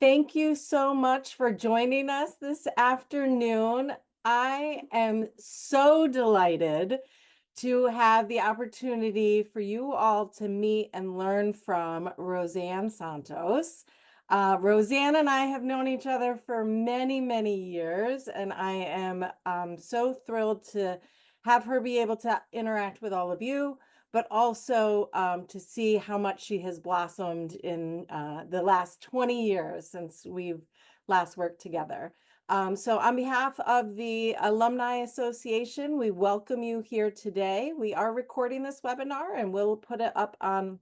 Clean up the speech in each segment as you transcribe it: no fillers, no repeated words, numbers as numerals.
Thank you so much for joining us this afternoon. I am so delighted to have the opportunity for you all to meet and learn from Rosann Santos. Rosann and I have known each other for many, many years, and I am so thrilled to have her be able to interact with all of you, but also to see how much she has blossomed in the last 20 years since we've last worked together. So on behalf of the Alumni Association, we welcome you here today. We are recording this webinar and we'll put it up on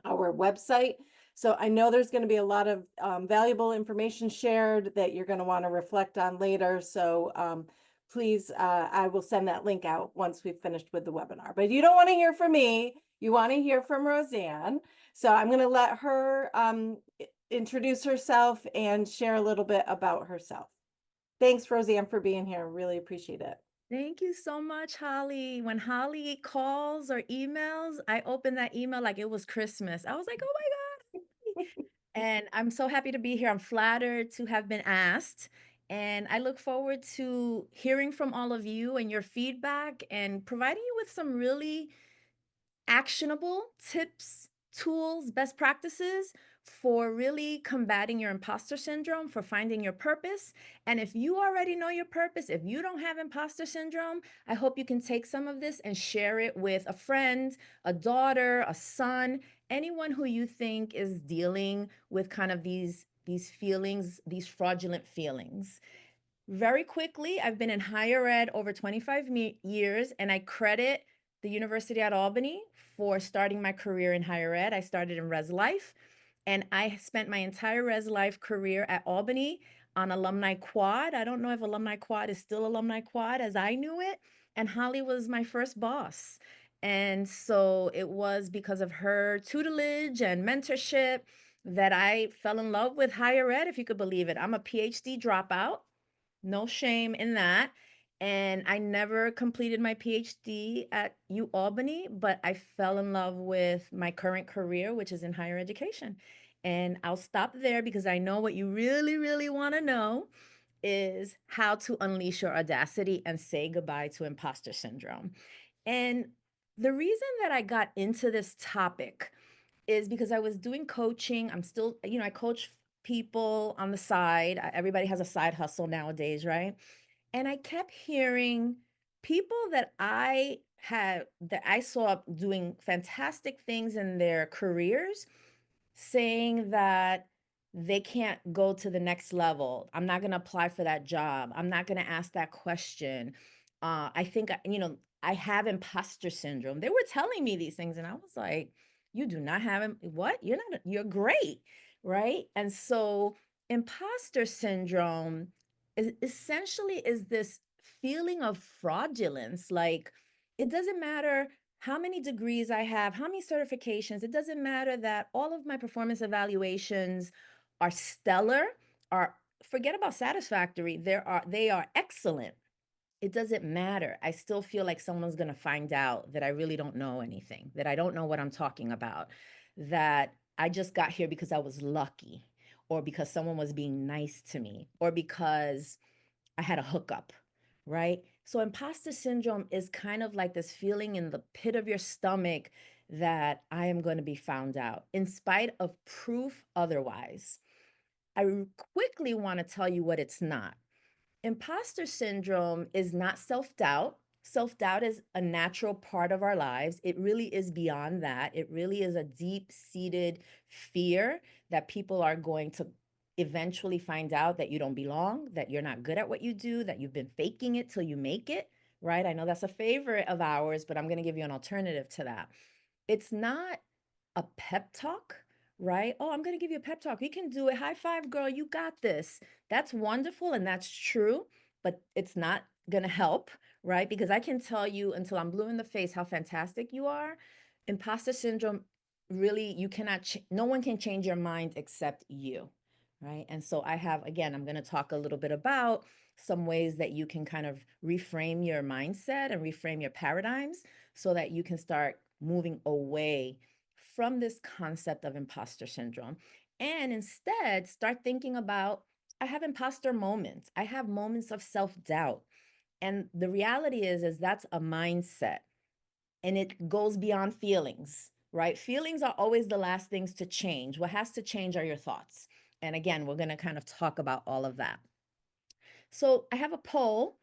our website. So I know there's going to be a lot of valuable information shared that you're going to want to reflect on later. So please, I will send that link out once we've finished with the webinar. But you don't want to hear from me. You want to hear from Rosann. So I'm going to let her introduce herself and share a little bit about herself. Thanks, Rosann, for being here. Really appreciate it. Thank you so much, Holly. When Holly calls or emails, I open that email like it was Christmas. I was like, oh my God. And I'm so happy to be here. I'm flattered to have been asked. And I look forward to hearing from all of you and your feedback and providing you with some really actionable tips, tools, best practices for really combating your imposter syndrome, for finding your purpose. And if you already know your purpose, if you don't have imposter syndrome, I hope you can take some of this and share it with a friend, a daughter, a son, anyone who you think is dealing with kind of these feelings, these fraudulent feelings. Very quickly, I've been in higher ed over 25 years, and I credit the University at Albany for starting my career in higher ed. I started in Res Life, and I spent my entire Res Life career at Albany on Alumni Quad. I don't know if Alumni Quad is still Alumni Quad as I knew it, and Holly was my first boss. And so it was because of her tutelage and mentorship that I fell in love with higher ed, if you could believe it. I'm a PhD dropout, no shame in that. And I never completed my PhD at UAlbany, but I fell in love with my current career, which is in higher education. And I'll stop there because I know what you really, really want to know is how to unleash your audacity and say goodbye to imposter syndrome. And the reason that I got into this topic is because I was doing coaching. I'm still, I coach people on the side. Everybody has a side hustle nowadays, right? And I kept hearing people that I saw doing fantastic things in their careers saying that they can't go to the next level. I'm not going to apply for that job. I'm not going to ask that question. I think, I have imposter syndrome. They were telling me these things, and I was like, you do not have what? You're great. Right. And so, imposter syndrome is essentially is this feeling of fraudulence. Like, it doesn't matter how many degrees I have, how many certifications. It doesn't matter that all of my performance evaluations are stellar, are forget about satisfactory. They are excellent. It doesn't matter. I still feel like someone's going to find out that I really don't know anything, that I don't know what I'm talking about, that I just got here because I was lucky, or because someone was being nice to me, or because I had a hookup, right? So imposter syndrome is kind of like this feeling in the pit of your stomach that I am going to be found out in spite of proof otherwise. I quickly want to tell you what it's not. Imposter syndrome is not self doubt. Self doubt is a natural part of our lives. It really is beyond that. It really is a deep seated fear that people are going to eventually find out that you don't belong, that you're not good at what you do, that you've been faking it till you make it, right? I know that's a favorite of ours, but I'm going to give you an alternative to that. It's not a pep talk, right? Oh, I'm going to give you a pep talk. You can do it. High five, girl. You got this. That's wonderful and that's true, but it's not going to help, right? Because I can tell you until I'm blue in the face how fantastic you are. Imposter syndrome, really, you cannot, no one can change your mind except you, right? And so again, I'm going to talk a little bit about some ways that you can kind of reframe your mindset and reframe your paradigms so that you can start moving away from this concept of imposter syndrome. And instead, start thinking about, I have imposter moments. I have moments of self-doubt. And the reality is that's a mindset, and it goes beyond feelings, right? Feelings are always the last things to change. What has to change are your thoughts. And again, we're going to kind of talk about all of that. So I have a poll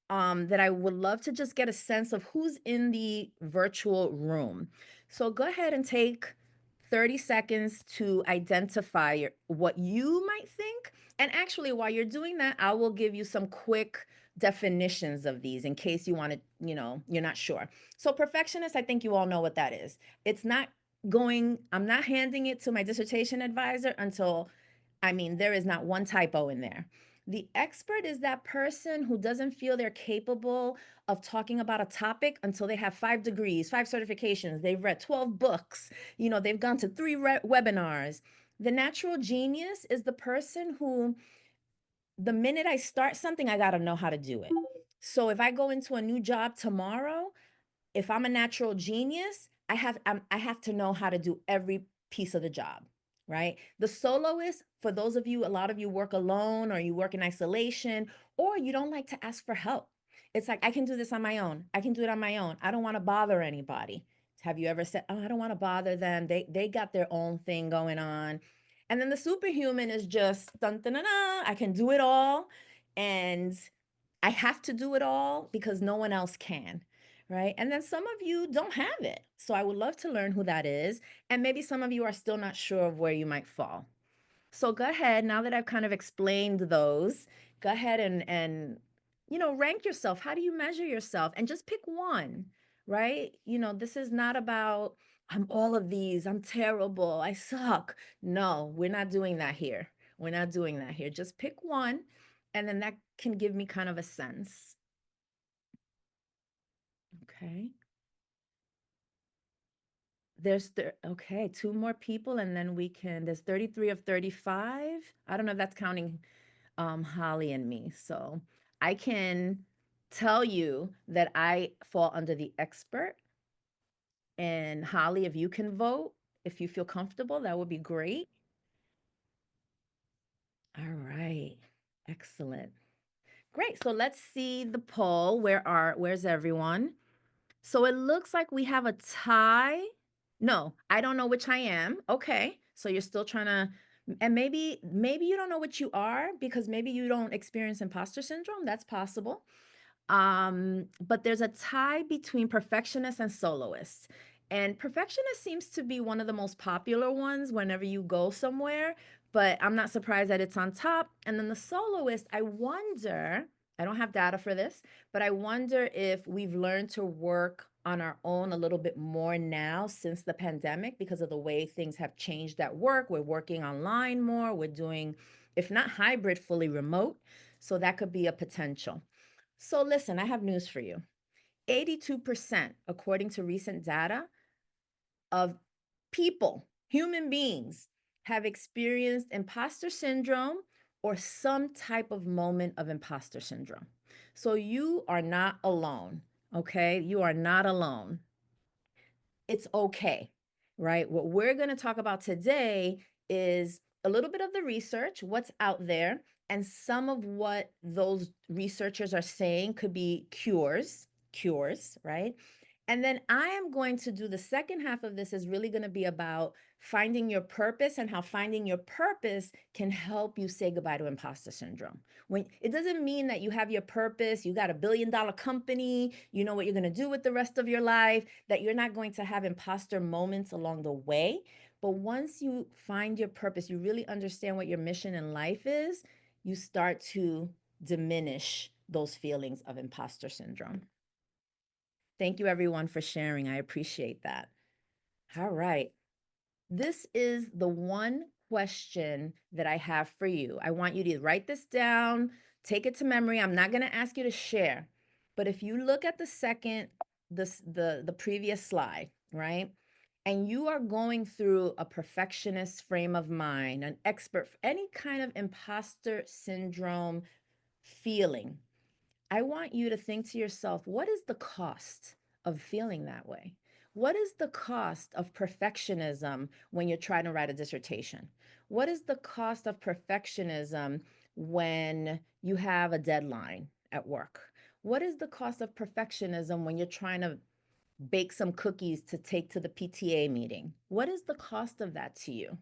that I would love to just get a sense of who's in the virtual room. So go ahead and take 30 seconds to identify what you might think. And actually, while you're doing that, I will give you some quick definitions of these in case you want to, you're not sure. So perfectionist, I think you all know what that is. It's not I'm not handing it to my dissertation advisor until, there is not one typo in there. The expert is that person who doesn't feel they're capable of talking about a topic until they have 5 degrees, 5 certifications, they've read 12 books, they've gone to 3 webinars. The natural genius is the person who, the minute I start something, I got to know how to do it. So if I go into a new job tomorrow, if I'm a natural genius, I have to know how to do every piece of the job, right? The soloist, for those of you, a lot of you work alone or you work in isolation, or you don't like to ask for help. It's like, I can do this on my own. I can do it on my own. I don't want to bother anybody. Have you ever said, oh, I don't want to bother them. They got their own thing going on. And then the superhuman is just dun, dun, dun, dun, I can do it all. And I have to do it all because no one else can, right? And then some of you don't have it. So I would love to learn who that is. And maybe some of you are still not sure of where you might fall. So go ahead, now that I've kind of explained those, go ahead and rank yourself. How do you measure yourself? And just pick one, right? This is not about, I'm all of these, I'm terrible, I suck. No, we're not doing that here. We're not doing that here. Just pick one, and then that can give me kind of a sense. Okay. Okay, 2 more people, and then there's 33 of 35. I don't know if that's counting Holly and me. So I can tell you that I fall under the expert. And Holly, if you can vote, if you feel comfortable, that would be great. All right. Excellent. Great. So let's see the poll. Where's everyone? So it looks like we have a tie. No, I don't know which I am. Okay. So you're still trying to, and maybe you don't know what you are because maybe you don't experience imposter syndrome. That's possible. But there's a tie between perfectionist and soloist. And perfectionist seems to be one of the most popular ones whenever you go somewhere, but I'm not surprised that it's on top. And then the soloist, I wonder, I don't have data for this, but I wonder if we've learned to work on our own a little bit more now since the pandemic because of the way things have changed at work. We're working online more. We're doing, if not hybrid, fully remote. So that could be a potential. So listen, I have news for you. 82%, according to recent data, of people, human beings, have experienced imposter syndrome or some type of moment of imposter syndrome. So you are not alone, okay? You are not alone. It's okay, right? What we're going to talk about today is a little bit of the research, what's out there, and some of what those researchers are saying could be cures, right? And then I am going to do the second half of this is really going to be about finding your purpose and how finding your purpose can help you say goodbye to imposter syndrome. When it doesn't mean that you have your purpose, you got $1 billion company, you know what you're going to do with the rest of your life, that you're not going to have imposter moments along the way. But once you find your purpose, you really understand what your mission in life is, you start to diminish those feelings of imposter syndrome. Thank you, everyone, for sharing. I appreciate that. All right. This is the one question that I have for you. I want you to write this down, take it to memory. I'm not going to ask you to share, but if you look at the previous slide, right? And you are going through a perfectionist frame of mind, an expert, any kind of imposter syndrome feeling, I want you to think to yourself, what is the cost of feeling that way? What is the cost of perfectionism when you're trying to write a dissertation? What is the cost of perfectionism when you have a deadline at work? What is the cost of perfectionism when you're trying to bake some cookies to take to the PTA meeting? What is the cost of that to you?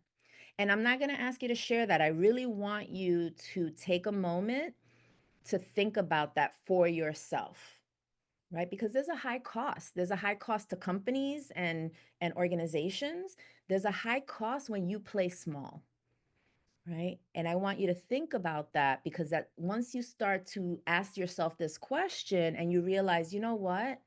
And I'm not going to ask you to share that. I really want you to take a moment to think about that for yourself, right? Because there's a high cost. There's a high cost to companies and organizations. There's a high cost when you play small, right? And I want you to think about that, because that once you start to ask yourself this question and you realize, you know what?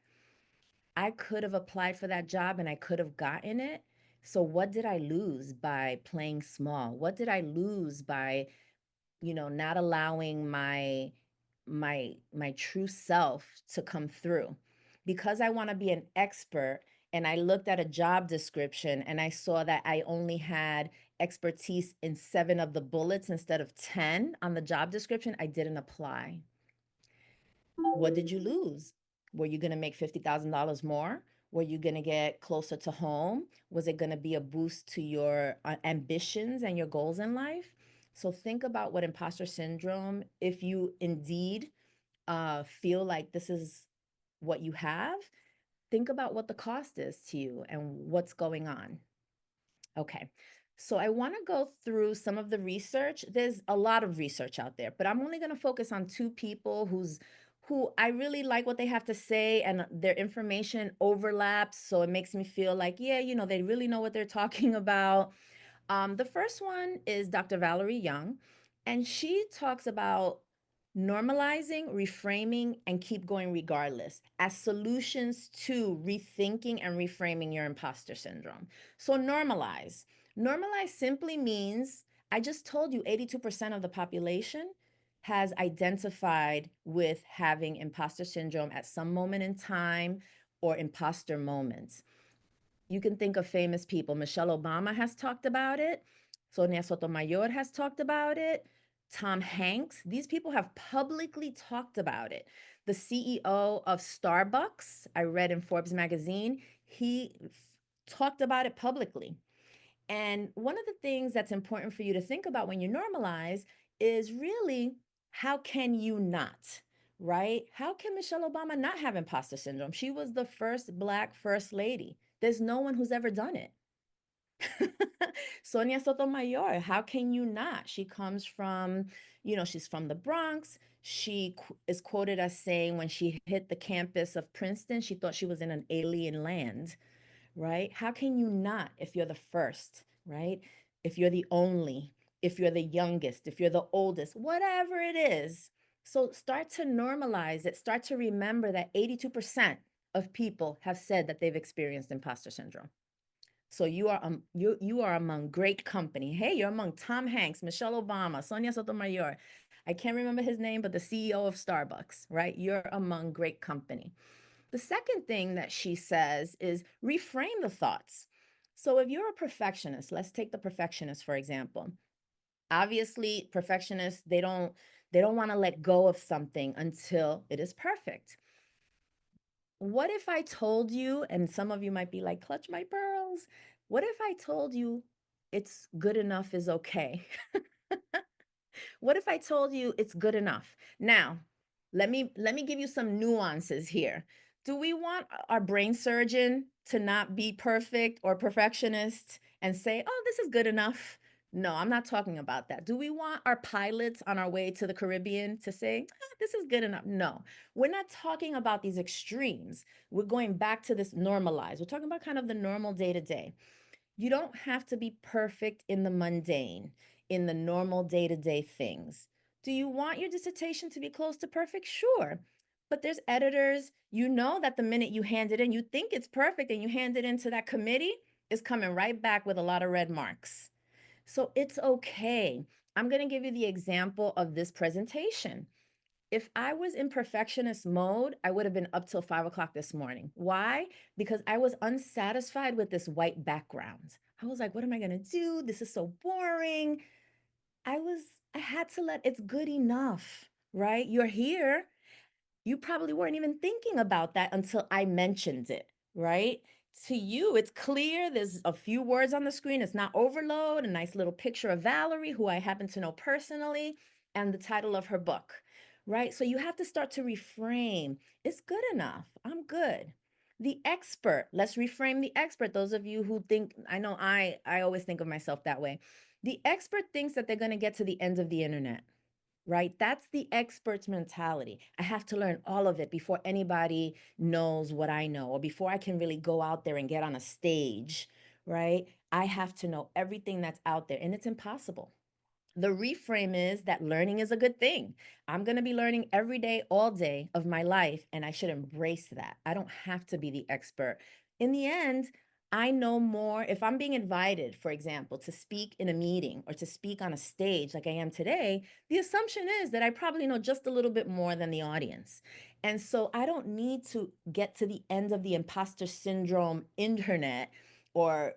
I could have applied for that job and I could have gotten it. So what did I lose by playing small? What did I lose by, not allowing my true self to come through? Because I want to be an expert, and I looked at a job description and I saw that I only had expertise in 7 of the bullets instead of 10 on the job description, I didn't apply. What did you lose? Were you going to make $50,000 more? Were you going to get closer to home? Was it going to be a boost to your ambitions and your goals in life? So think about what imposter syndrome, if you indeed feel like this is what you have, think about what the cost is to you and what's going on. Okay. So I want to go through some of the research. There's a lot of research out there, but I'm only going to focus on 2 people who I really like what they have to say, and their information overlaps, so it makes me feel like, yeah, they really know what they're talking about. The first one is Dr. Valerie Young, and she talks about normalizing, reframing, and keep going regardless as solutions to rethinking and reframing your imposter syndrome. So, normalize. Normalize simply means, I just told you 82% of the population has identified with having imposter syndrome at some moment in time, or imposter moments. You can think of famous people. Michelle Obama has talked about it. Sonia Sotomayor has talked about it. Tom Hanks. These people have publicly talked about it. The CEO of Starbucks, I read in Forbes magazine, he talked about it publicly. And one of the things that's important for you to think about when you normalize is really, how can you not? Right? How can Michelle Obama not have imposter syndrome? She was the first Black first lady. There's no one who's ever done it. Sonia Sotomayor, how can you not? She comes from, she's from the Bronx. She is quoted as saying when she hit the campus of Princeton, she thought she was in an alien land, right? How can you not if you're the first, right? If you're the only, if you're the youngest, if you're the oldest, whatever it is. So start to normalize it. Start to remember that 82% of people have said that they've experienced imposter syndrome. So you are among great company. Hey, you're among Tom Hanks, Michelle Obama, Sonia Sotomayor. I can't remember his name, but the CEO of Starbucks, right? You're among great company. The second thing that she says is reframe the thoughts. So if you're a perfectionist, let's take the perfectionist for example. Obviously, perfectionists, they don't want to let go of something until it is perfect. What if I told you, and some of you might be like, clutch my pearls. What if I told you it's good enough is okay? What if I told you it's good enough? Now, let me give you some nuances here. Do we want our brain surgeon to not be perfect or perfectionist and say, "Oh, this is good enough"? No, I'm not talking about that. Do we want our pilots on our way to the Caribbean to say, "This is good enough"? No. We're not talking about these extremes. We're going back to this normalized. We're talking about kind of the normal day to day. You don't have to be perfect in the mundane, in the normal day to day things. Do you want your dissertation to be close to perfect? Sure. But there's editors, that the minute you hand it in, you think it's perfect and you hand it into that committee, is coming right back with a lot of red marks. So it's okay. I'm going to give you the example of this presentation. If I was in perfectionist mode, I would have been up till 5 o'clock this morning. Why? Because I was unsatisfied with this white background. I was like, what am I going to do? This is so boring. I had to it's good enough, right? You're here. You probably weren't even thinking about that until I mentioned it, right? to you, it's clear. There's a few words on the screen. It's not overload, a nice little picture of Valerie, who I happen to know personally, and the title of her book, right? So you have to start to reframe. It's good enough. I'm good. The expert, let's reframe the expert. Those of you who think, I know I always think of myself that way. The expert thinks that they're going to get to the end of the internet, right? That's the expert's mentality. I have to learn all of it before anybody knows what I know, or before I can really go out there and get on a stage, right? I have to know everything that's out there, and it's impossible. The reframe is that learning is a good thing. I'm going to be learning every day, all day of my life, and I should embrace that. I don't have to be the expert. In the end, I know more. If I'm being invited, for example, to speak in a meeting or to speak on a stage like I am today, the assumption is that I probably know just a little bit more than the audience. And so I don't need to get to the end of the imposter syndrome internet, or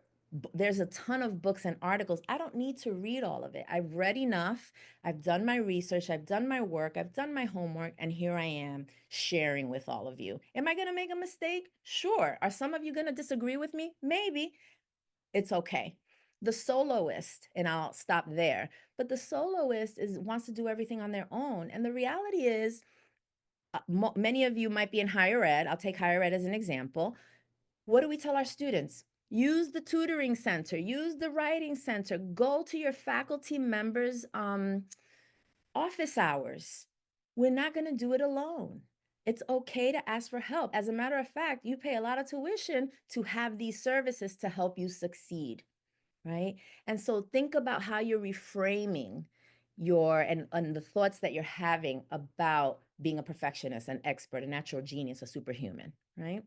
there's a ton of books and articles. I don't need to read all of it. I've read enough. I've done my research. I've done my work. I've done my homework. And here I am sharing with all of you. Am I going to make a mistake? Sure. Are some of you going to disagree with me? Maybe. It's okay. The soloist, and I'll stop there, but the soloist wants to do everything on their own. And the reality is, many of you might be in higher ed. I'll take higher ed as an example. What do we tell our students? Use the tutoring center, use the writing center, go to your faculty members' office hours. We're not going to do it alone. It's okay to ask for help. As a matter of fact, you pay a lot of tuition to have these services to help you succeed, right? And so think about how you're reframing and the thoughts that you're having about being a perfectionist, an expert, a natural genius, a superhuman, right?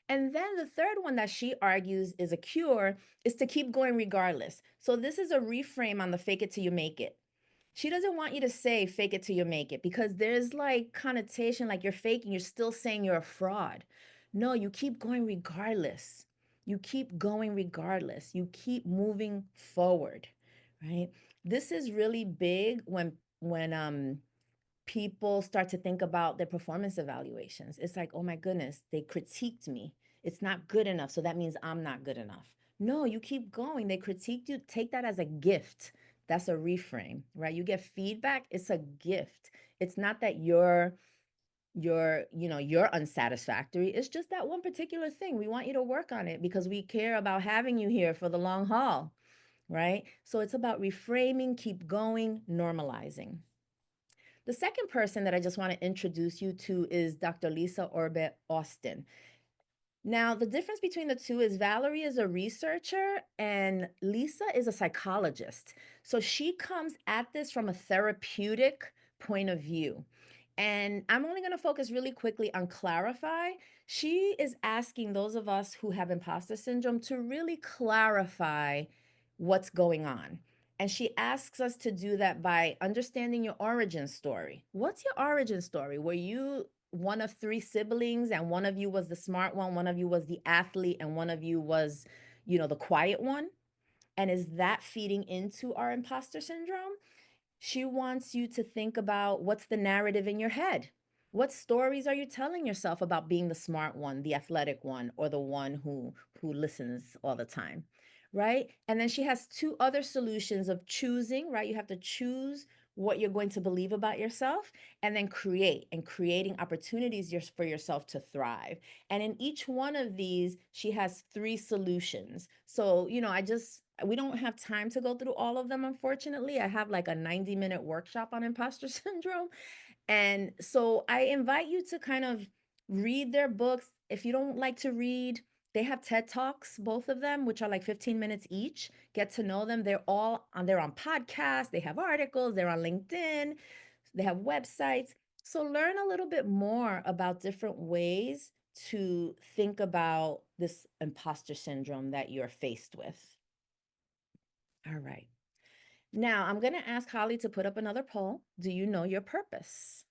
And then the third one that she argues is a cure is to keep going regardless. So this is a reframe on the fake it till you make it. She doesn't want you to say fake it till you make it, because there's like connotation like you're faking, you're still saying you're a fraud. No, you keep going regardless. You keep going regardless. You keep moving forward, right? This is really big when people start to think about their performance evaluations. It's like, oh my goodness, they critiqued me. It's not good enough. So that means I'm not good enough. No, you keep going. They critiqued you. Take that as a gift. That's a reframe, right? You get feedback. It's a gift. It's not that you're unsatisfactory. It's just that one particular thing. We want you to work on it because we care about having you here for the long haul, right? So it's about reframing, keep going, normalizing. The second person that I just want to introduce you to is Dr. Lisa Orbit Austin. Now, the difference between the two is Valerie is a researcher and Lisa is a psychologist. So she comes at this from a therapeutic point of view. And I'm only going to focus really quickly on clarify. She is asking those of us who have imposter syndrome to really clarify what's going on. And she asks us to do that by understanding your origin story. What's your origin story? Were you one of three siblings and one of you was the smart one of you was the athlete, and one of you was, the quiet one? And is that feeding into our imposter syndrome? She wants you to think about what's the narrative in your head. What stories are you telling yourself about being the smart one, the athletic one, or the one who listens all the time, right? And then she has two other solutions of choosing, right? You have to choose what you're going to believe about yourself, and then creating opportunities for yourself to thrive. And in each one of these, she has three solutions. So, we don't have time to go through all of them, unfortunately. I have like a 90-minute workshop on imposter syndrome. And so I invite you to kind of read their books. If you don't like to read, they have TED Talks, both of them, which are like 15 minutes each. Get to know them. They're on podcasts, they have articles, they're on LinkedIn, they have websites. So learn a little bit more about different ways to think about this imposter syndrome that you're faced with. All right. Now I'm going to ask Holly to put up another poll. Do you know your purpose?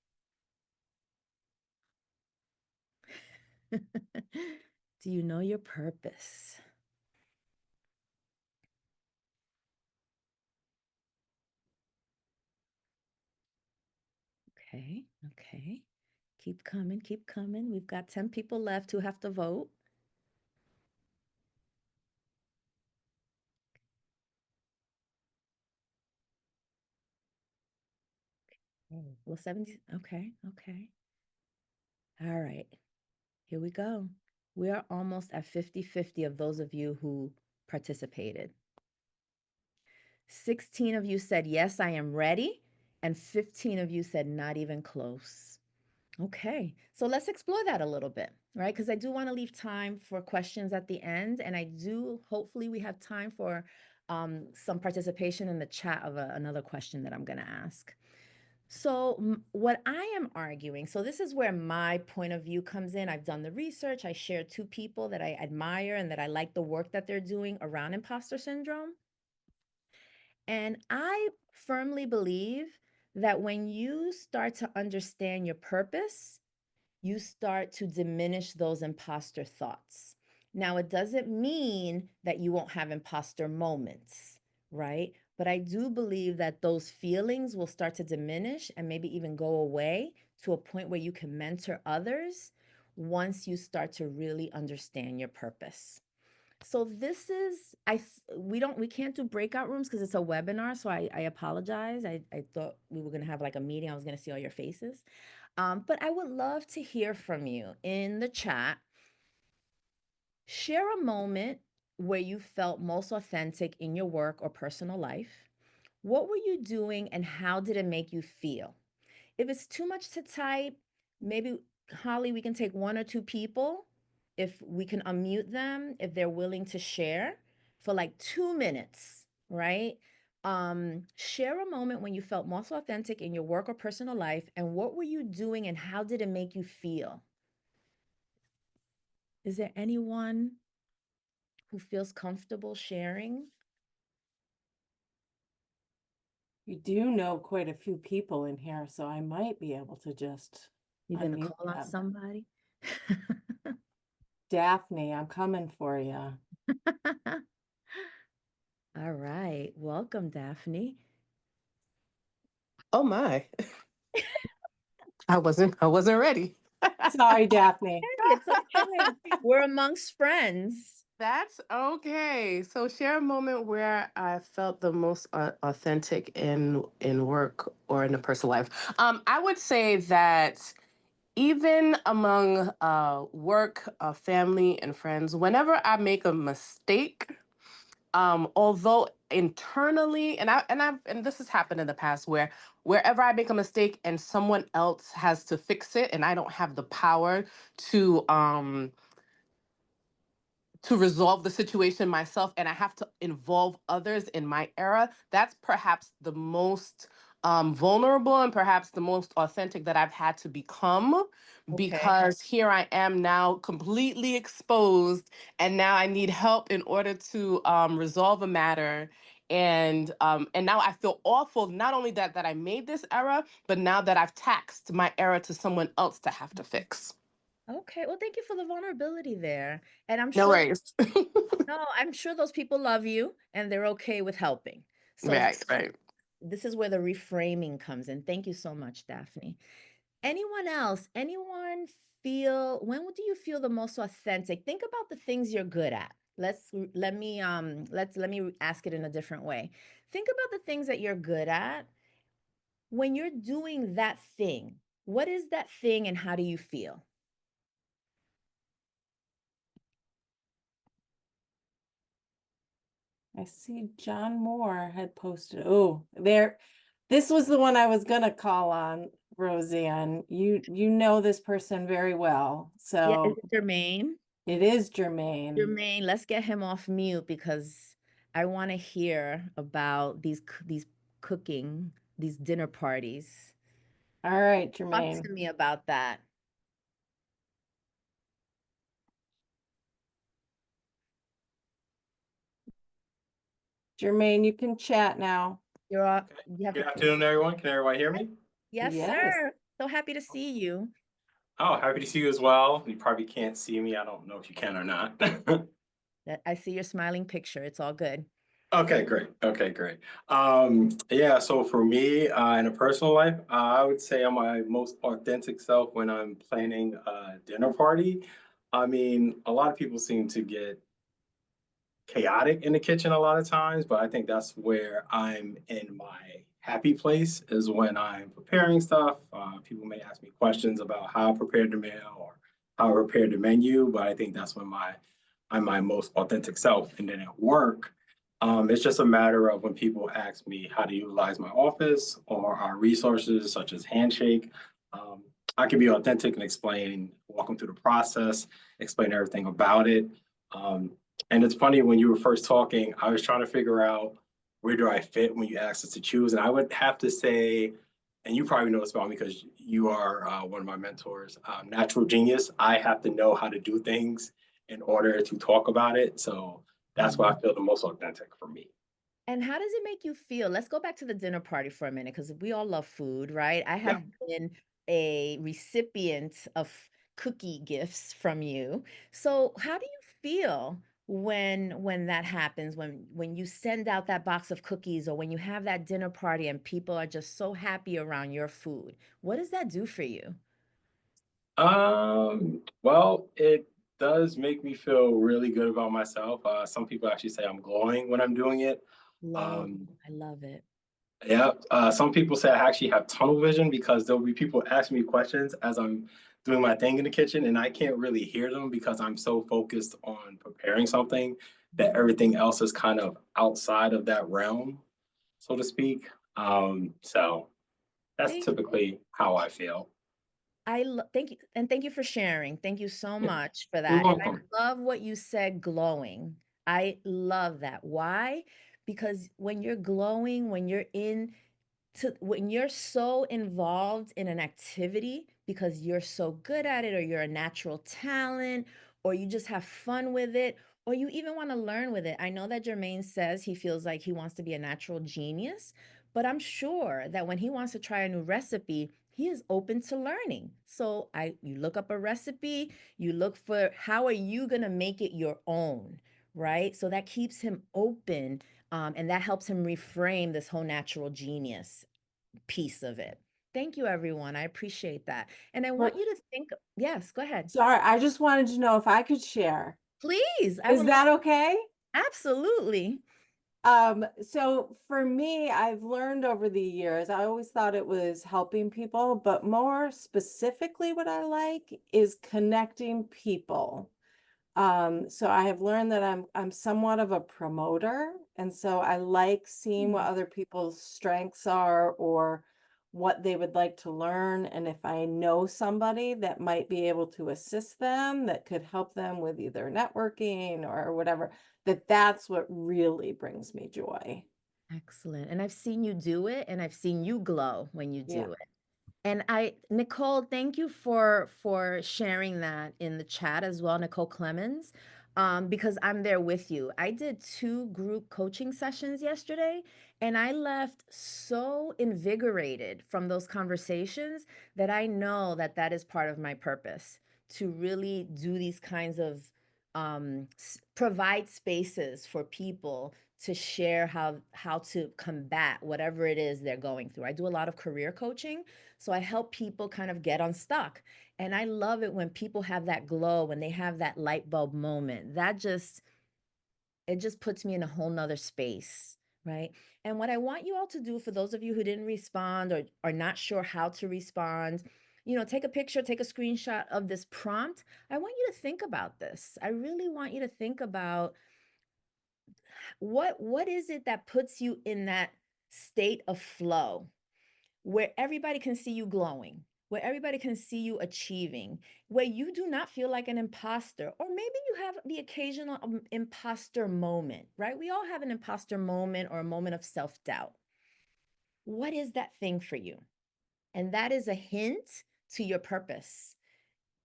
Do you know your purpose? Okay, okay. Keep coming, keep coming. We've got 10 people left who have to vote. Well, 70, okay, okay. All right, here we go. We are almost at 50-50 of those of you who participated. 16 of you said, yes, I am ready. And 15 of you said, not even close. Okay, so let's explore that a little bit, right? Because I do want to leave time for questions at the end. And I do, hopefully we have time for some participation in the chat of another question that I'm going to ask. So what I am arguing, so this is where my point of view comes in. I've done the research. I share two people that I admire and that I like the work that they're doing around imposter syndrome. And I firmly believe that when you start to understand your purpose, you start to diminish those imposter thoughts. Now, it doesn't mean that you won't have imposter moments, right? But I do believe that those feelings will start to diminish and maybe even go away to a point where you can mentor others once you start to really understand your purpose. So this is, we can't do breakout rooms because it's a webinar. So I apologize. I thought we were going to have like a meeting. I was going to see all your faces. But I would love to hear from you in the chat. Share a moment where you felt most authentic in your work or personal life. What were you doing and how did it make you feel? If it's too much to type, maybe Holly, we can take one or two people if we can unmute them, if they're willing to share for like 2 minutes, right? Share a moment when you felt most authentic in your work or personal life, and what were you doing and how did it make you feel? Is there anyone who feels comfortable sharing? You do know quite a few people in here, so I might be able to just You're gonna unmute call on them. somebody? Daphne, I'm coming for you. All right, welcome, Daphne. Oh my. I wasn't ready. Sorry, Daphne. Hey, it's okay. We're amongst friends. That's okay. So share a moment where I felt the most authentic in work or in a personal life. I would say that even among work, family, and friends, whenever I make a mistake, although internally, and this has happened in the past where wherever I make a mistake and someone else has to fix it, and I don't have the power to um to resolve the situation myself and I have to involve others in my era, that's perhaps the most vulnerable and perhaps the most authentic that I've had to become, Okay. because here I am now completely exposed and now I need help in order to resolve a matter. And now I feel awful, not only that I made this error, but now that I've taxed my error to someone else to have to fix. Okay. Well, thank you for the vulnerability there. And I'm No sure, worries. no, I'm sure those people love you and they're okay with helping. So Right, right. this is where the reframing comes in. Thank you so much, Daphne. Anyone else? Anyone feel, when do you feel the most authentic? Think about the things you're good at. Let me ask it in a different way. Think about the things that you're good at. When you're doing that thing, what is that thing and how do you feel? I see John Moore had posted. Oh, there. This was the one I was gonna call on, Rosann. You know this person very well. Yeah, is So it Jermaine? it is Jermaine. Jermaine, let's get him off mute because I want to hear about these cooking, these dinner parties. All right, Talk Jermaine. to me about that. Jermaine, you can chat now. You're all, Okay. you have Good to. afternoon, everyone. Can everybody hear me? Yes, Yes. sir. So happy to see you. Oh, happy to see you as well. You probably can't see me. I don't know if you can or not. I see your smiling picture. It's all good. Okay, great. Okay, great. Yeah, so for me, in a personal life, I would say I'm my most authentic self when I'm planning a dinner party. I mean, a lot of people seem to get chaotic in the kitchen a lot of times, but I think that's where I'm in my happy place is when I'm preparing stuff. People may ask me questions about how I prepared the meal or how I prepared the menu, but I think that's when I'm my most authentic self. And then at work, it's just a matter of when people ask me how to utilize my office or our resources, such as Handshake. Um, I can be authentic and explain, walk them through the process, explain everything about it. Um, and it's funny when you were first talking, I was trying to figure out where do I fit when you asked us to choose. And I would have to say, and you probably know this about me because you are one of my mentors, natural genius. I have to know how to do things in order to talk about it. So that's why I feel the most authentic for me. And how does it make you feel? Let's go back to the dinner party for a minute because we all love food, right? I Yeah. have been a recipient of cookie gifts from you. So how do you feel when that happens, when you send out that box of cookies or when you have that dinner party and people are just so happy around your food? What does that do for you? Well, it does make me feel really good about myself. Some people actually say I'm glowing when I'm doing it. Love, Um, I love it. Yeah, some people say I actually have tunnel vision because there'll be people asking me questions as I'm doing my thing in the kitchen, and I can't really hear them because I'm so focused on preparing something that everything else is kind of outside of that realm, so to speak. So that's Thank typically how I feel. Thank you, and thank you for sharing. Thank you so Yeah, much for you're that. And welcome. I love what you said, glowing. I love that. Why? Because when you're glowing, when you're so involved in an activity because you're so good at it or you're a natural talent or you just have fun with it or you even want to learn with it. I know that Jermaine says he feels like he wants to be a natural genius, but I'm sure that when he wants to try a new recipe, he is open to learning. So you look up a recipe, you look for how are you going to make it your own, right? So that keeps him open, and that helps him reframe this whole natural genius piece of it. Thank you, everyone. I appreciate that. And I want But you to think, yes, go ahead. sorry, I just wanted to know if I could share. Please. I Is would love, that okay? absolutely. So for me, I've learned over the years, I always thought it was helping people, but more specifically, what I like is connecting people. So I have learned that I'm somewhat of a promoter, and so I like seeing what Mm. other people's strengths are or what they would like to learn. And if I know somebody that might be able to assist them, that could help them with either networking or whatever, that's what really brings me joy. Excellent. And I've seen you do it, and I've seen you glow when you Yeah. do it. And Nicole, thank you for sharing that in the chat as well, Nicole Clemens, because I'm there with you. I did 2 group coaching sessions yesterday, and I left so invigorated from those conversations that I know that that is part of my purpose to really do these kinds of provide spaces for people to share how to combat whatever it is they're going through. I do a lot of career coaching, so I help people kind of get unstuck. And I love it when people have that glow, when they have that light bulb moment. It just puts me in a whole nother space, right? And what I want you all to do, for those of you who didn't respond or are not sure how to respond, take a picture, take a screenshot of this prompt. I want you to think about this. I really want you to think about what is it that puts you in that state of flow where everybody can see you glowing, where everybody can see you achieving, where you do not feel like an imposter, or maybe you have the occasional imposter moment, right? We all have an imposter moment or a moment of self doubt. What is that thing for you? And that is a hint to your purpose.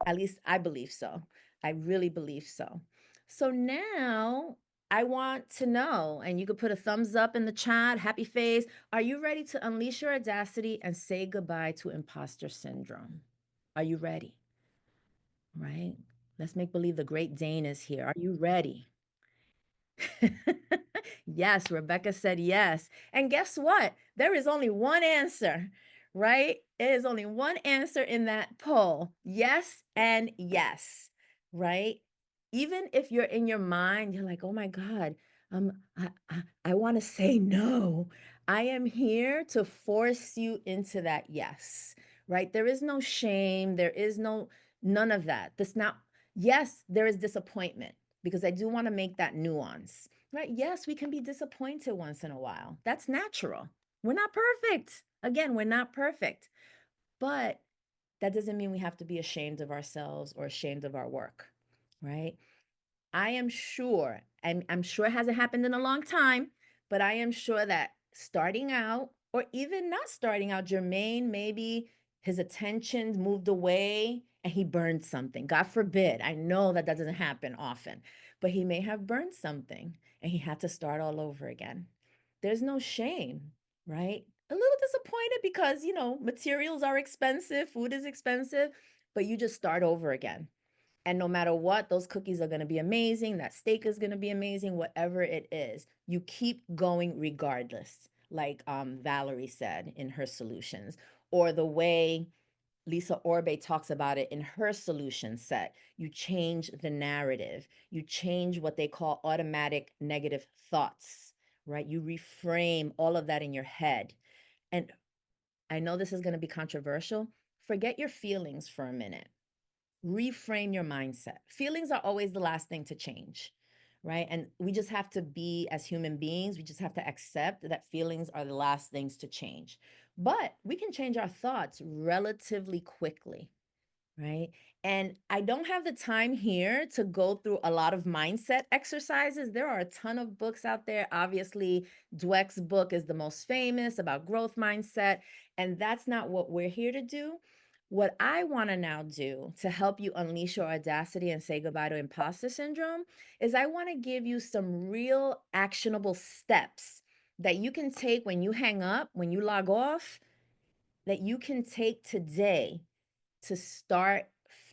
At least I believe so. I really believe so. So now I want to know, and you could put a thumbs up in the chat, happy face. Are you ready to unleash your audacity and say goodbye to imposter syndrome? Are you ready? Right? Let's make believe the Great Dane is here. Are you ready? Yes, Rebecca said yes. And guess what? There is only one answer, right? It is only one answer in that poll. Yes and yes, right? Even if you're in your mind, you're like, oh my God, I want to say no. I am here to force you into that yes, right? There is no shame. There is none of that. Yes, there is disappointment because I do want to make that nuance, right? Yes, we can be disappointed once in a while. That's natural. We're not perfect. Again, we're not perfect, but that doesn't mean we have to be ashamed of ourselves or ashamed of our work, right? I am sure, and I'm sure it hasn't happened in a long time, but I am sure that starting out, or even not starting out, Jermaine, maybe his attention moved away and he burned something. God forbid. I know that doesn't happen often, but he may have burned something and he had to start all over again. There's no shame, right? A little disappointed because, materials are expensive, food is expensive, but you just start over again. And no matter what, those cookies are going to be amazing. That steak is going to be amazing, whatever it is. You keep going regardless, like Valerie said in her solutions, or the way Lisa Orbe talks about it in her solution set. You change the narrative. You change what they call automatic negative thoughts, right? You reframe all of that in your head. And I know this is going to be controversial. Forget your feelings for a minute. Reframe your mindset. Feelings are always the last thing to change, right? And we just have to be, as human beings, we just have to accept that feelings are the last things to change. But we can change our thoughts relatively quickly, right? And I don't have the time here to go through a lot of mindset exercises. There are a ton of books out there. Obviously, Dweck's book is the most famous about growth mindset, and that's not what we're here to do. What I want to now do to help you unleash your audacity and say goodbye to imposter syndrome is I want to give you some real actionable steps that you can take when you hang up, when you log off, that you can take today to start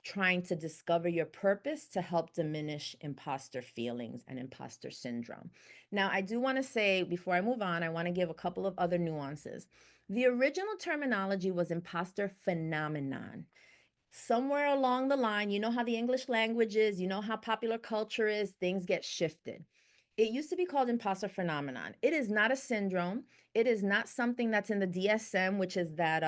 trying to discover your purpose to help diminish imposter feelings and imposter syndrome. Now, I do want to say before I move on, I want to give a couple of other nuances. The original terminology was imposter phenomenon. Somewhere along the line, you know how the English language is, you know how popular culture is, things get shifted. It used to be called imposter phenomenon. It is not a syndrome. It is not something that's in the DSM, which is that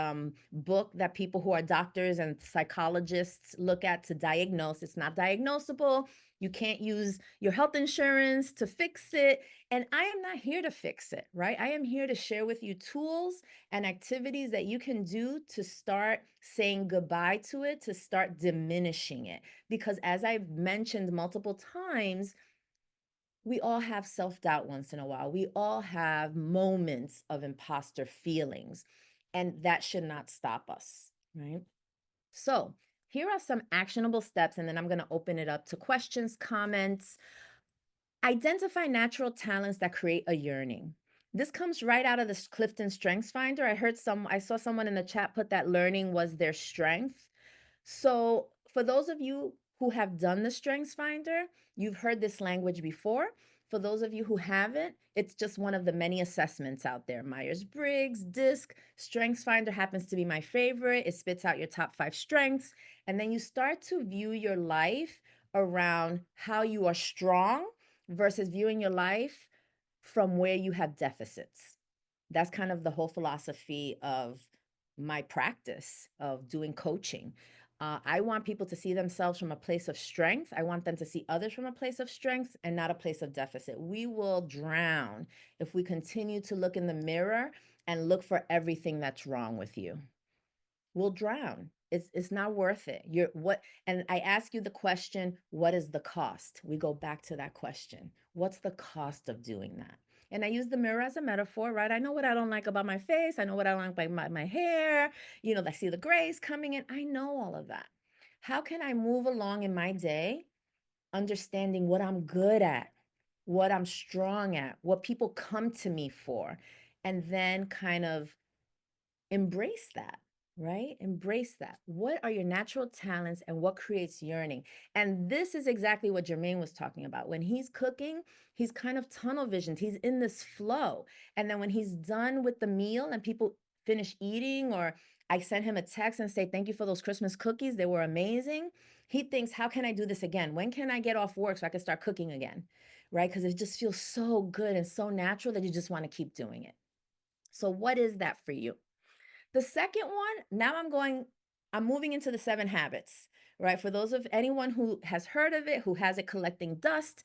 book that people who are doctors and psychologists look at to diagnose. It's not diagnosable. You can't use your health insurance to fix it. And I am not here to fix it, right? I am here to share with you tools and activities that you can do to start saying goodbye to it, to start diminishing it. Because as I've mentioned multiple times, we all have self-doubt once in a while. We all have moments of imposter feelings, and that should not stop us, right? So here are some actionable steps, and then I'm going to open it up to questions, comments. Identify natural talents that create a yearning. This comes right out of the Clifton Strengths Finder. I saw someone in the chat put that learning was their strength. So for those of you who have done the Strengths Finder, you've heard this language before. For those of you who haven't, it's just one of the many assessments out there. Myers-Briggs, DISC, Strengths Finder happens to be my favorite. It spits out your top 5 strengths. And then you start to view your life around how you are strong versus viewing your life from where you have deficits. That's kind of the whole philosophy of my practice of doing coaching. I want people to see themselves from a place of strength. I want them to see others from a place of strength and not a place of deficit. We will drown if we continue to look in the mirror and look for everything that's wrong with you. We'll drown. It's not worth it. And I ask you the question, what is the cost? We go back to that question. What's the cost of doing that? And I use the mirror as a metaphor, right? I know what I don't like about my face. I know what I don't like about my hair. I see the grays coming in. I know all of that. How can I move along in my day, understanding what I'm good at, what I'm strong at, what people come to me for, and then kind of embrace that, right? Embrace that. What are your natural talents and what creates yearning? And this is exactly what Jermaine was talking about. When he's cooking, he's kind of tunnel visioned. He's in this flow. And then when he's done with the meal and people finish eating, or I send him a text and say, thank you for those Christmas cookies, they were amazing. He thinks, how can I do this again? When can I get off work so I can start cooking again? Right? Because it just feels so good and so natural that you just want to keep doing it. So what is that for you? The second one, now I'm moving into the 7 habits, right? For those of anyone who has heard of it, who has it collecting dust,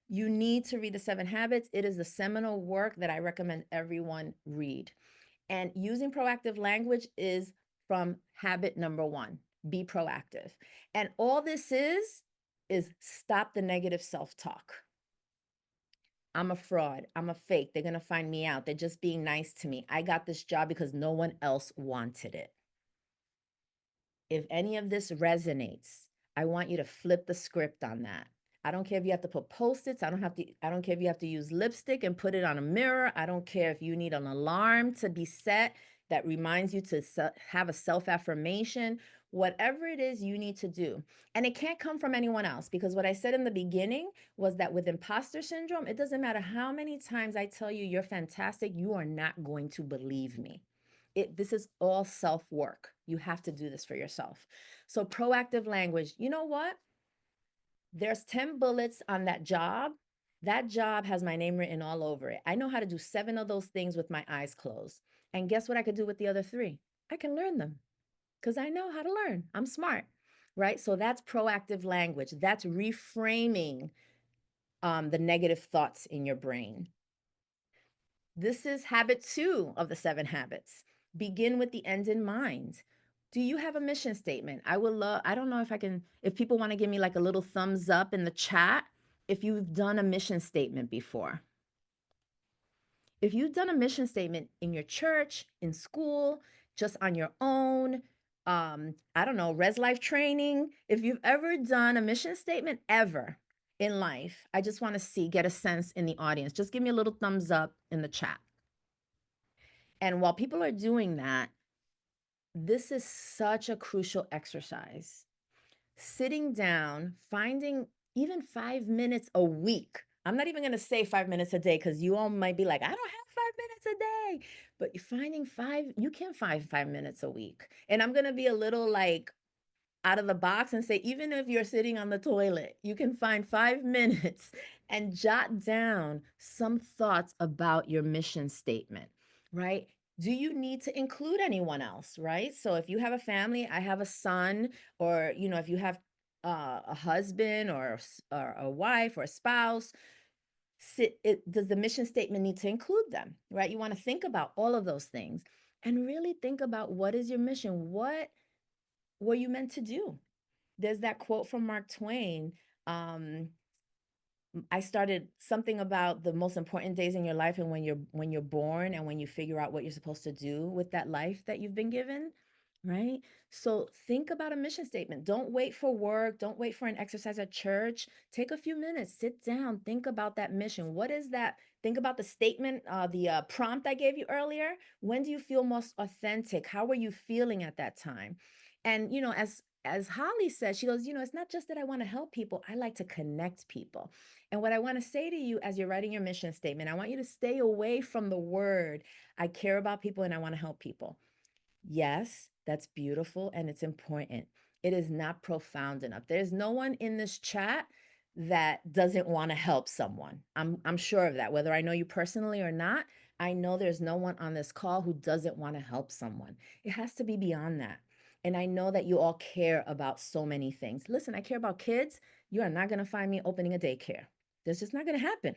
you need to read the 7 habits. It is the seminal work that I recommend everyone read. And using proactive language is from habit number 1, be proactive. And all this is stop the negative self-talk. I'm a fraud. I'm a fake. They're going to find me out. They're just being nice to me. I got this job because no one else wanted it. If any of this resonates, I want you to flip the script on that. I don't care if you have to put Post-its. I don't care if you have to use lipstick and put it on a mirror. I don't care if you need an alarm to be set that reminds you to have a self-affirmation. Whatever it is you need to do. And it can't come from anyone else, because what I said in the beginning was that with imposter syndrome, it doesn't matter how many times I tell you you're fantastic, you are not going to believe me. This is all self-work. You have to do this for yourself. So proactive language, you know what? There's 10 bullets on that job. That job has my name written all over it. I know how to do 7 of those things with my eyes closed. And guess what I could do with the other 3? I can learn them because I know how to learn. I'm smart, right? So that's proactive language. That's reframing the negative thoughts in your brain. This is habit 2 of the 7 habits. Begin with the end in mind. Do you have a mission statement? I don't know if people want to give me like a little thumbs up in the chat if you've done a mission statement before. If you've done a mission statement in your church, in school, just on your own, I don't know, Res Life training, if you've ever done a mission statement ever in life, I just want to get a sense in the audience. Just give me a little thumbs up in the chat. And while people are doing that, this is such a crucial exercise. Sitting down, finding even 5 minutes a week. I'm not even going to say 5 minutes a day because you all might be like, I don't have 5 minutes a day. But you can find 5 minutes a week. And I'm going to be a little like out of the box and say, even if you're sitting on the toilet, you can find 5 minutes and jot down some thoughts about your mission statement, right? Do you need to include anyone else, right? So if you have a family, I have a son, or, if you have a husband or a wife or a spouse, does the mission statement need to include them, right? You want to think about all of those things and really think about, what is your mission? What were you meant to do? There's that quote from Mark Twain. I started something about the most important days in your life and when you're born and when you figure out what you're supposed to do with that life that you've been given, right? So think about a mission statement. Don't wait for work. Don't wait for an exercise at church. Take a few minutes, sit down, think about that mission. What is that? Think about the statement, the prompt I gave you earlier. When do you feel most authentic? How were you feeling at that time? And, as Holly says, she goes, it's not just that I want to help people. I like to connect people. And what I want to say to you as you're writing your mission statement, I want you to stay away from the word, I care about people and I want to help people. Yes, that's beautiful and it's important. It is not profound enough. There's no one in this chat that doesn't want to help someone. I'm sure of that. Whether I know you personally or not, I know there's no one on this call who doesn't want to help someone. It has to be beyond that. And I know that you all care about so many things. Listen, I care about kids. You are not going to find me opening a daycare. That's just not going to happen.